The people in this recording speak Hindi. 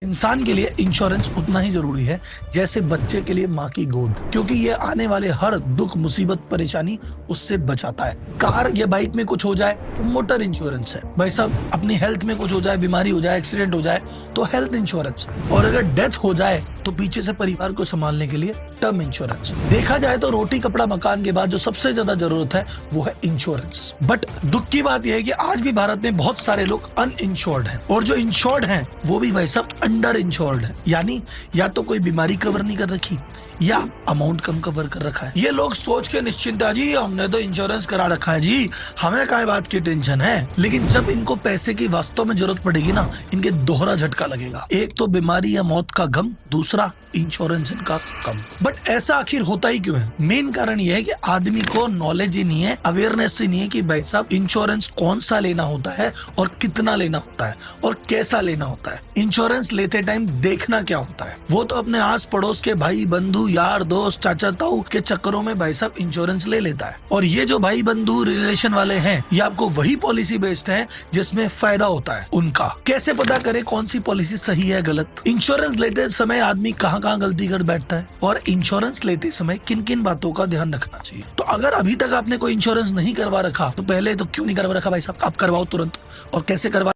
इंसान के लिए इंश्योरेंस उतना ही जरूरी है जैसे बच्चे के लिए माँ की गोद, क्योंकि ये आने वाले हर दुख मुसीबत परेशानी उससे बचाता है। कार या बाइक में कुछ हो जाए तो मोटर इंश्योरेंस है भाई साहब, अपनी हेल्थ में कुछ हो जाए, बीमारी हो जाए, एक्सीडेंट हो जाए तो हेल्थ इंश्योरेंस, और अगर डेथ हो जाए तो पीछे से परिवार को संभालने के लिए टर्म इंश्योरेंस। देखा जाए तो रोटी कपड़ा मकान के बाद जो सबसे ज्यादा जरूरत है वो है इंश्योरेंस। बट दुख की बात यह है कि आज भी भारत में बहुत सारे लोग अनइंश्योर्ड हैं, और जो इंश्योर्ड हैं वो भी भाई साहब अंडर इंश्योर्ड है, यानी या तो कोई बीमारी कवर नहीं कर रखी या अमाउंट कम कवर कर रखा है। ये लोग सोच के निश्चिंत है, जी हमने तो इंश्योरेंस करा रखा है जी, हमें काय बात की टेंशन है। लेकिन जब इनको पैसे की वास्तव में जरूरत पड़ेगी ना, इनके दोहरा झटका लगेगा। एक तो बीमारी या मौत का गम, दूसरा इंश्योरेंस इनका कम। बट ऐसा आखिर होता ही क्यों है? मेन कारण ये है कि आदमी को नॉलेज ही नहीं है, अवेयरनेस ही नहीं है कि भाई साहब इंश्योरेंस कौन सा लेना होता है और कितना लेना होता है और कैसा लेना होता है। इंश्योरेंस लेते टाइम देखना क्या होता है, वो तो अपने आस पड़ोस के भाई बंधु यार दोस्त चाचा ताऊ के चक्करों में भाई साहब इंश्योरेंस ले लेता है। और ये जो भाई बंधु रिलेशन वाले हैं, ये आपको वही पॉलिसी बेचते हैं जिसमें फायदा होता है उनका। कैसे पता करे कौन सी पॉलिसी सही है गलत? इंश्योरेंस लेते समय आदमी कहाँ गलती कर बैठता है, और इंश्योरेंस लेते समय किन किन बातों का ध्यान रखना चाहिए। तो अगर अभी तक आपने कोई इंश्योरेंस नहीं करवा रखा तो पहले तो क्यों नहीं करवा रखा भाई साहब? आप करवाओ तुरंत। और कैसे करवा